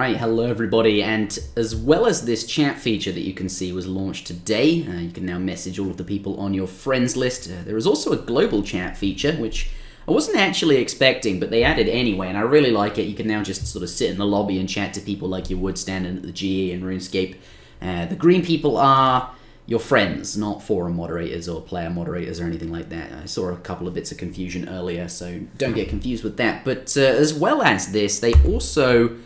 Alright, hello everybody, and as well as this chat feature that you can see was launched today, you can now message all of the people on your friends list. There is also a global chat feature, which I wasn't actually expecting, but they added anyway, and I really like it. You can now just sort of sit in the lobby and chat to people like you would standing at the GE and RuneScape. The green people are your friends, not forum moderators or player moderators or anything like that. I saw a couple of bits of confusion earlier, so don't get confused with that. But as well as this, they also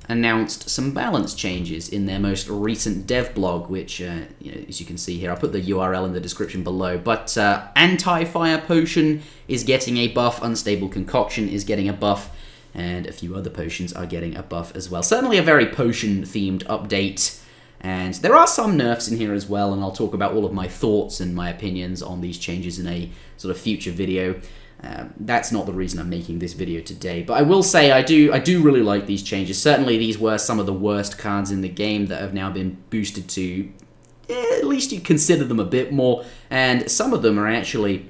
announced some balance changes in their most recent dev blog, which, as you can see here, I'll put the URL in the description below. But Anti-Fire Potion is getting a buff, Unstable Concoction is getting a buff, and a few other potions are getting a buff as well. Certainly a very potion-themed update. And there are some nerfs in here as well, and I'll talk about all of my thoughts and my opinions on these changes in a sort of future video. That's not the reason I'm making this video today, but I will say I do really like these changes. Certainly these were some of the worst cards in the game that have now been boosted to, at least you consider them a bit more, and some of them are actually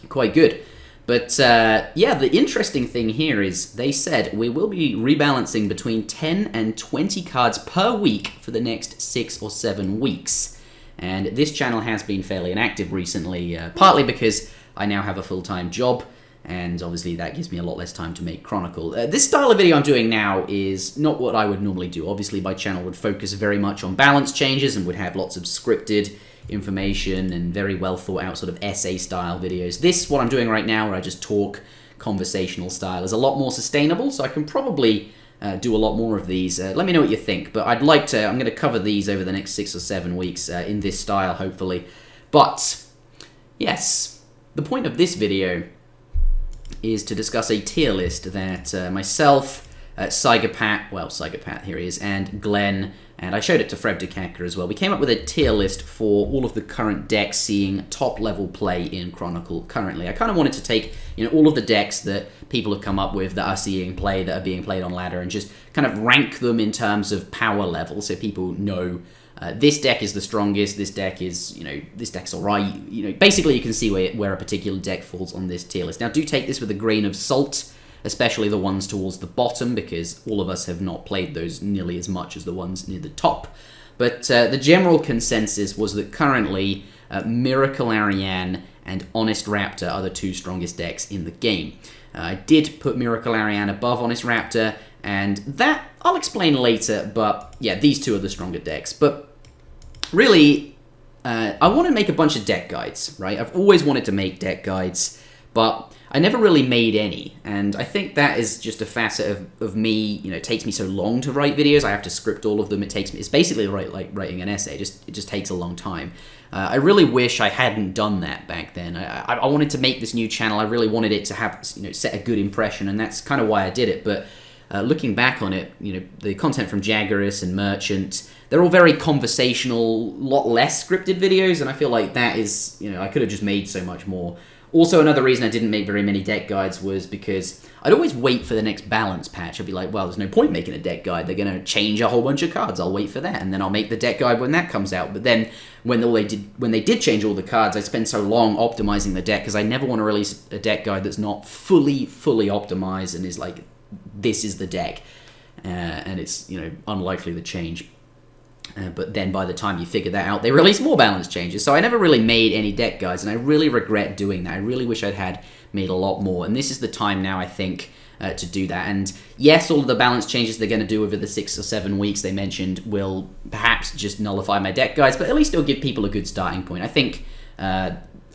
quite good. But yeah, the interesting thing here is they said we will be rebalancing between 10 and 20 cards per week for the next 6 or 7 weeks. And this channel has been fairly inactive recently, partly because I now have a full-time job, and obviously that gives me a lot less time to make Chronicle. This style of video I'm doing now is not what I would normally do. Obviously my channel would focus very much on balance changes and would have lots of scripted information and very well thought out sort of essay-style videos. This, what I'm doing right now, where I just talk conversational style, is a lot more sustainable, so I can probably do a lot more of these. Let me know what you think, but I'm going to cover these over the next 6 or 7 weeks in this style, hopefully. But, yes, the point of this video is to discuss a tier list that myself, Psychopath, here he is, and Glenn, and I showed it to Frebdekaka as well. We came up with a tier list for all of the current decks seeing top-level play in Chronicle currently. I kind of wanted to take all of the decks that people have come up with that are seeing play, that are being played on ladder, and just kind of rank them in terms of power level so people know this deck is the strongest, this deck is, this deck's alright. Basically you can see where a particular deck falls on this tier list. Now do take this with a grain of salt, especially the ones towards the bottom, because all of us have not played those nearly as much as the ones near the top. But the general consensus was that currently Miracle Arianne and Honest Raptor are the two strongest decks in the game. I did put Miracle Arianne above Honest Raptor, and that I'll explain later, but yeah, these two are the stronger decks. But really, I want to make a bunch of deck guides, right? I've always wanted to make deck guides, but I never really made any, and I think that is just a facet of me. It takes me so long to write videos. I have to script all of them. It's basically like writing an essay. It just takes a long time. I really wish I hadn't done that back then. I wanted to make this new channel. I really wanted it to have set a good impression, and that's kind of why I did it. But looking back on it, the content from Jaggerus and Merchant, they're all very conversational, lot less scripted videos, and I feel like that is, I could have just made so much more. Also, another reason I didn't make very many deck guides was because I'd always wait for the next balance patch. I'd be like, well, there's no point making a deck guide. They're going to change a whole bunch of cards. I'll wait for that, and then I'll make the deck guide when that comes out. But then when they did change all the cards, I spent so long optimizing the deck because I never want to release a deck guide that's not fully optimized and is like, this is the deck, and it's unlikely to change. But then by the time you figure that out, they release more balance changes. So I never really made any deck guides, and I really regret doing that. I really wish I'd had made a lot more, and this is the time now, I think, to do that. And yes, all of the balance changes they're going to do over the 6 or 7 weeks they mentioned will perhaps just nullify my deck guides, but at least it'll give people a good starting point. I think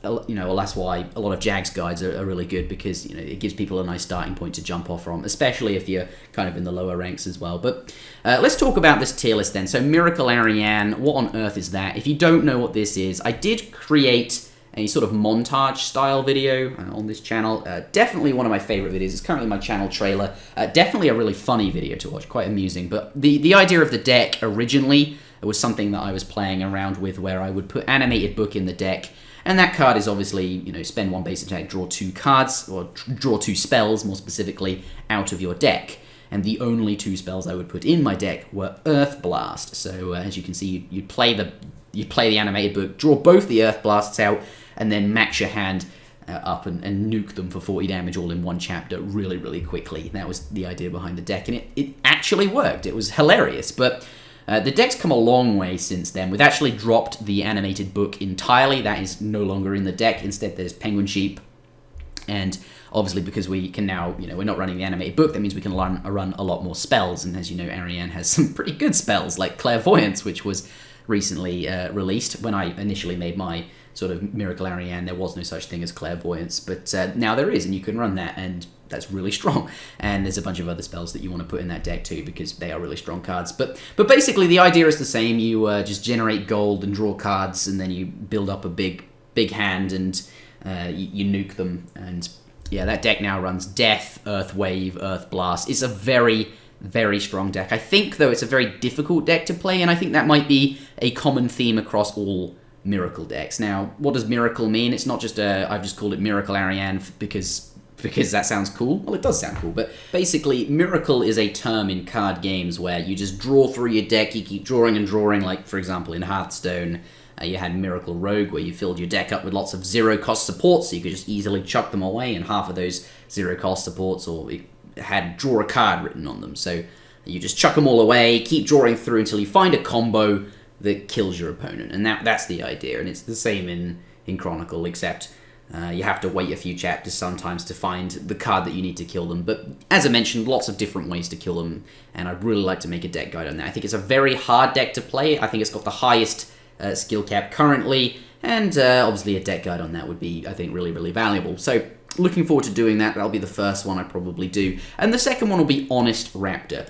well, that's why a lot of Jags guides are really good, because it gives people a nice starting point to jump off from, especially if you're kind of in the lower ranks as well. But let's talk about this tier list then. So Miracle Arianne, what on earth is that? If you don't know what this is, I did create a sort of montage style video on this channel. Definitely one of my favorite videos. It's currently my channel trailer. Definitely a really funny video to watch, quite amusing. But the idea of the deck originally was something that I was playing around with, where I would put Animated Book in the deck. And that card is obviously, spend 1 base attack, draw 2 cards, or draw 2 spells, more specifically, out of your deck. And the only 2 spells I would put in my deck were Earth Blast. So as you can see, you play the Animated Book, draw both the Earth Blasts out, and then max your hand up and nuke them for 40 damage all in one chapter really, really quickly. That was the idea behind the deck, and it actually worked. It was hilarious, but the deck's come a long way since then. We've actually dropped the animated book entirely. That is no longer in the deck. Instead, there's Penguin Sheep, and obviously because we can now, we're not running the animated book, that means we can run a lot more spells, and as you know, Arianne has some pretty good spells, like Clairvoyance, which was recently released. When I initially made my sort of Miracle Arianne, there was no such thing as Clairvoyance, but now there is, and you can run that, and that's really strong. And there's a bunch of other spells that you want to put in that deck too, because they are really strong cards. But basically the idea is the same. You just generate gold and draw cards, and then you build up a big hand, and you nuke them. And yeah, that deck now runs Death, Earth Wave, Earth Blast. It's a very, very strong deck. I think, though, it's a very difficult deck to play, and I think that might be a common theme across all Miracle decks. Now, what does Miracle mean? It's not just I've just called it Miracle Arianne because that sounds cool. Well, it does sound cool, but basically, Miracle is a term in card games where you just draw through your deck, you keep drawing and drawing, like, for example, in Hearthstone, you had Miracle Rogue, where you filled your deck up with lots of zero-cost supports, so you could just easily chuck them away, and half of those zero-cost supports had draw a card written on them. So you just chuck them all away, keep drawing through until you find a combo that kills your opponent, and that's the idea. And it's the same in Chronicle, except you have to wait a few chapters sometimes to find the card that you need to kill them. But as I mentioned, lots of different ways to kill them, and I'd really like to make a deck guide on that. I think it's a very hard deck to play. I think it's got the highest skill cap currently, and obviously a deck guide on that would be, I think, really, really valuable. So looking forward to doing that. That'll be the first one I probably do. And the second one will be Honest Raptor.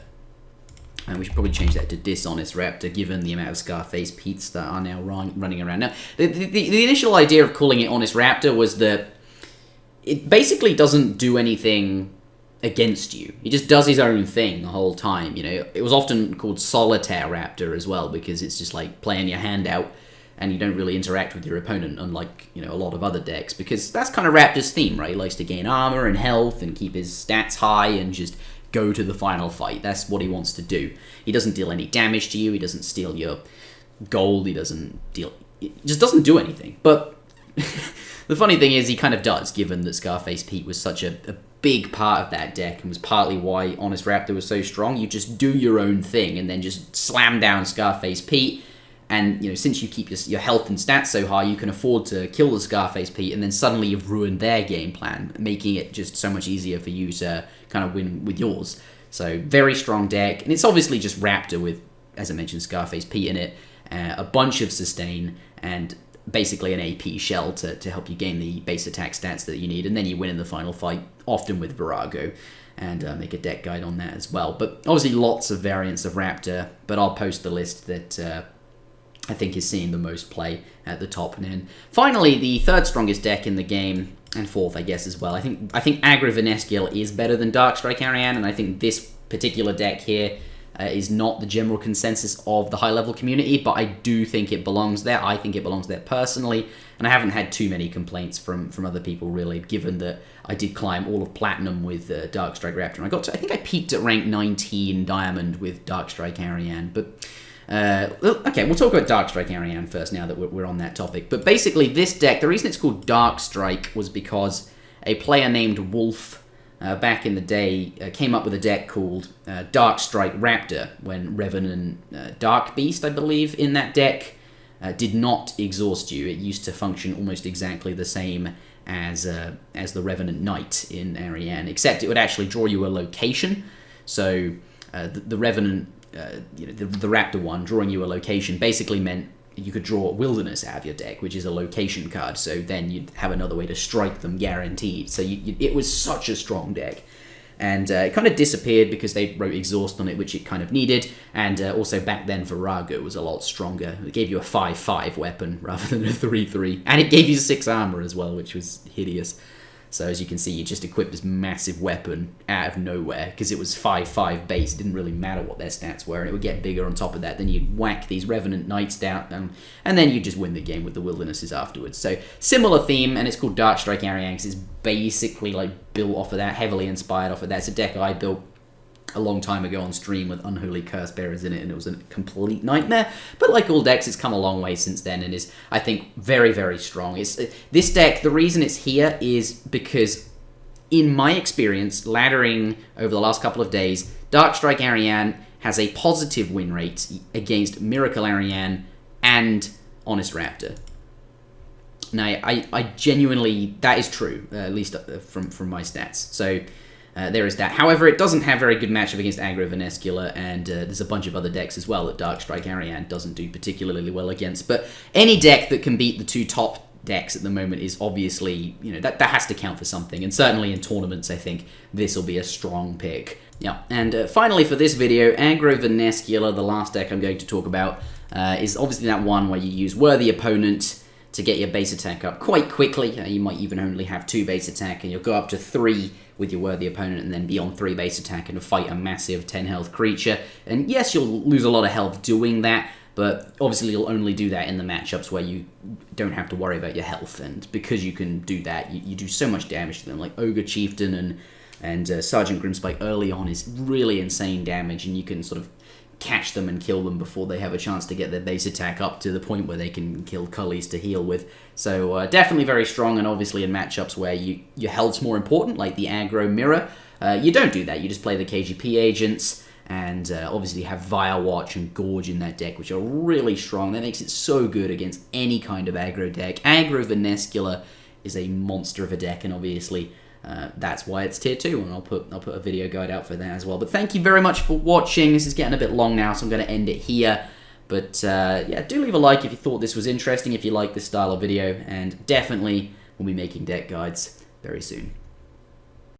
And we should probably change that to Dishonest Raptor, given the amount of Scarface Pete's that are now running around. Now, the initial idea of calling it Honest Raptor was that it basically doesn't do anything against you. He just does his own thing the whole time. It was often called Solitaire Raptor as well, because it's just like playing your hand out, and you don't really interact with your opponent, unlike a lot of other decks, because that's kind of Raptor's theme, right? He likes to gain armor and health and keep his stats high and just go to the final fight. That's what he wants to do. He doesn't deal any damage to you. He doesn't steal your gold. He just doesn't do anything. But the funny thing is, he kind of does, given that Scarface Pete was such a big part of that deck and was partly why Honest Raptor was so strong. You just do your own thing and then just slam down Scarface Pete. And, since you keep your health and stats so high, you can afford to kill the Scarface Pete, and then suddenly you've ruined their game plan, making it just so much easier for you to kind of win with yours. So, very strong deck. And it's obviously just Raptor with, as I mentioned, Scarface Pete in it, a bunch of sustain, and basically an AP shell to help you gain the base attack stats that you need. And then you win in the final fight, often with Virago, and make a deck guide on that as well. But obviously lots of variants of Raptor, but I'll post the list that I think is seeing the most play at the top. And then finally, the third strongest deck in the game, and fourth, I guess, as well. I think Aggravaine Osqeller is better than Darkstrike Arianne, and I think this particular deck here is not the general consensus of the high-level community, but I do think it belongs there. I think it belongs there personally, and I haven't had too many complaints from other people, really, given that I did climb all of Platinum with Darkstrike Raptor. And I think I peaked at rank 19 Diamond with Darkstrike Arianne, but okay, we'll talk about Darkstrike Arianne first now that we're on that topic. But basically, this deck, the reason it's called Darkstrike was because a player named Wolf, back in the day, came up with a deck called Darkstrike Raptor when Revenant Dark Beast, I believe, in that deck did not exhaust you. It used to function almost exactly the same as the Revenant Knight in Arianne, except it would actually draw you a location. So the Revenant, the Raptor one, drawing you a location, basically meant you could draw Wilderness out of your deck, which is a location card, so then you'd have another way to strike them guaranteed. So it was such a strong deck. And it kind of disappeared because they wrote Exhaust on it, which it kind of needed, and also back then Virago was a lot stronger. It gave you a 5/5 weapon rather than a 3/3, and it gave you 6 armor as well, which was hideous. So as you can see, you just equipped this massive weapon out of nowhere because it was 5/5 base. It didn't really matter what their stats were, and it would get bigger on top of that. Then you'd whack these Revenant Knights down, and then you'd just win the game with the Wildernesses afterwards. So similar theme, and it's called Darkstrike Arianne because it's basically like built off of that, heavily inspired off of that. It's a deck I built a long time ago on stream with Unholy Curse Bearers in it, and it was a complete nightmare. But like all decks, it's come a long way since then, and is, I think, very, very strong. This deck, the reason it's here is because, in my experience, laddering over the last couple of days, Darkstrike Arianne has a positive win rate against Miracle Arianne and Honest Raptor. Now, I genuinely, that is true, at least from my stats. So there is that. However, it doesn't have very good matchup against Aggravaine Osqeller, and there's a bunch of other decks as well that Darkstrike Arianne doesn't do particularly well against. But any deck that can beat the two top decks at the moment is obviously, that has to count for something. And certainly in tournaments, I think this will be a strong pick. Yeah, and finally for this video, Aggravaine Osqeller, the last deck I'm going to talk about, is obviously that one where you use Worthy Opponent to get your base attack up quite quickly. You might even only have 2 base attack, and you'll go up to 3 with your Worthy Opponent, and then be on 3 base attack and fight a massive 10 health creature. And yes, you'll lose a lot of health doing that, but obviously you'll only do that in the matchups where you don't have to worry about your health. And because you can do that, you do so much damage to them. Like Ogre Chieftain and Sergeant Grimspike early on is really insane damage, and you can sort of catch them and kill them before they have a chance to get their base attack up to the point where they can kill Cullies to heal with. So definitely very strong, and obviously in matchups where your health's more important, like the aggro mirror, you don't do that. You just play the KGP agents, and obviously have Vile Watch and Gorge in that deck, which are really strong. That makes it so good against any kind of aggro deck. Aggravaine Osqeller is a monster of a deck, and obviously that's why it's tier 2, and I'll put a video guide out for that as well. But thank you very much for watching. This is getting a bit long now, so I'm going to end it here. But yeah, do leave a like if you thought this was interesting, if you like this style of video, and definitely we'll be making deck guides very soon.